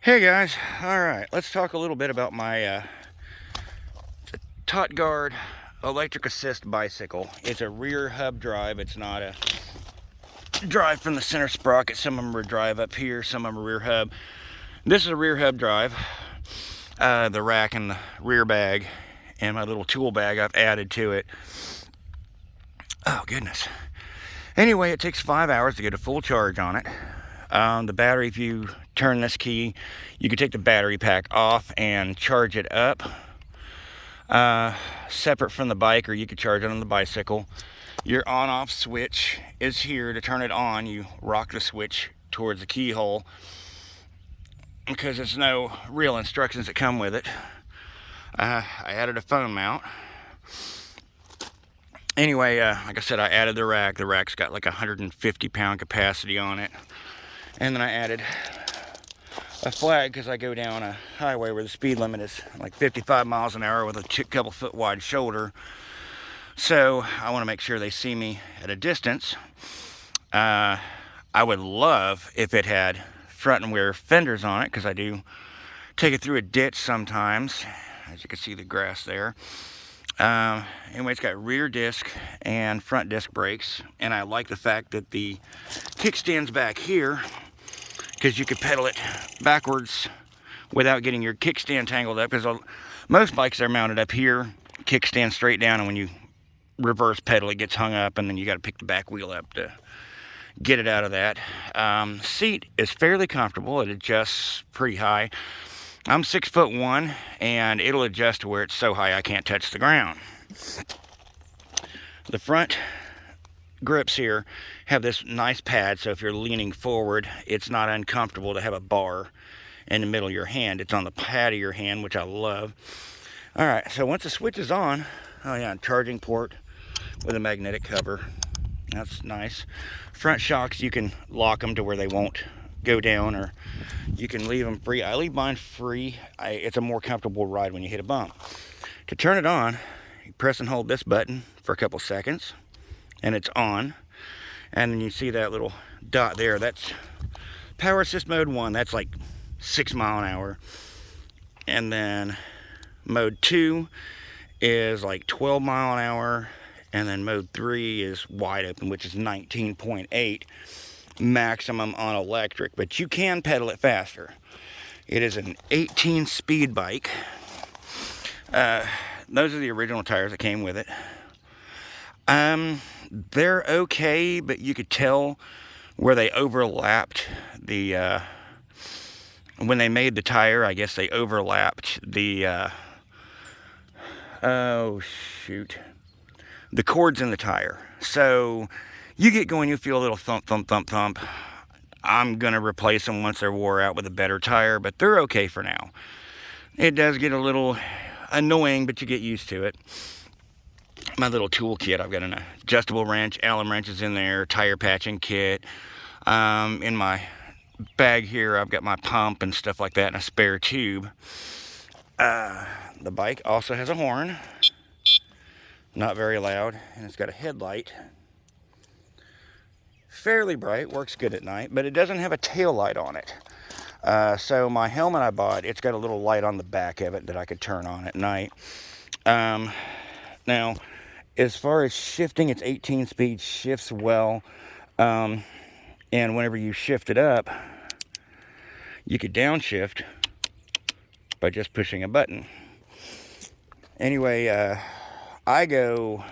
Hey guys, alright, let's talk a little bit about my Tot Guard electric assist bicycle. It's a rear hub drive, it's not a drive from the center sprocket. Some of them are drive up here, some of them are rear hub. This is a rear hub drive. The rack and the rear bag and my little tool bag I've added to it. Oh goodness. Anyway, it takes 5 hours to get a full charge on it. The battery, if you turn this key, you can take the battery pack off and charge it up separate from the bike, or you could charge it on the bicycle. Your on-off switch is here. To turn it on, you rock the switch towards the keyhole, because there's no real instructions that come with it. I added a phone mount. Anyway, like I said, I added the rack. The rack's got like 150-pound capacity on it. And then I added a flag because I go down a highway where the speed limit is like 55 miles an hour with a couple foot wide shoulder. So I want to make sure they see me at a distance. I would love if it had front and rear fenders on it, because I do take it through a ditch sometimes. As you can see, the grass there. Anyway, it's got rear disc and front disc brakes, and I like the fact that the kickstand's back here, because you could pedal it backwards without getting your kickstand tangled up, because most bikes are mounted up here, kickstand straight down, and when you reverse pedal it gets hung up, and then you got to pick the back wheel up to get it out of that. Seat is fairly comfortable. It adjusts pretty high. I'm 6'1", and it'll adjust to where it's so high I can't touch the ground. The front grips here have this nice pad, so if you're leaning forward, it's not uncomfortable to have a bar in the middle of your hand. It's on the pad of your hand, which I love. Alright, so once the switch is on, oh yeah, charging port with a magnetic cover. That's nice. Front shocks, you can lock them to where they won't go down, or you can leave them free. I leave mine free. It's a more comfortable ride when you hit a bump. To turn it on, you press and hold this button for a couple seconds, and it's on. And then you see that little dot there, that's power assist mode 1. That's like 6 mile an hour. And then mode 2 is like 12 mile an hour. And then mode 3 is wide open, which is 19.8 maximum on electric, but you can pedal it faster. It is an 18 speed bike. Those are the original tires that came with it. They're okay, but you could tell where they overlapped the when they made the tire, I guess they overlapped the oh shoot, the cords in the tire. So you get going, you feel a little thump, thump, thump, thump. I'm going to replace them once they're wore out with a better tire, but they're okay for now. It does get a little annoying, but you get used to it. My little tool kit, I've got an adjustable wrench, Allen wrenches in there, tire patching kit. In my bag here, I've got my pump and stuff like that, and a spare tube. The bike also has a horn. Not very loud, and it's got a headlight. Fairly bright, works good at night, but it doesn't have a tail light on it. So my helmet I bought, it's got a little light on the back of it that I could turn on at night. Now, as far as shifting, it's 18 speed, shifts well. And whenever you shift it up, you could downshift by just pushing a button. Anyway, I go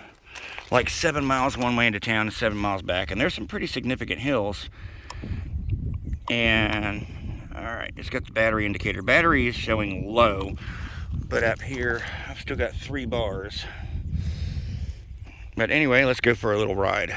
like 7 miles one way into town and 7 miles back, and there's some pretty significant hills. And alright, it's got the battery indicator. Battery is showing low, but up here I've still got 3 bars. But anyway, let's go for a little ride.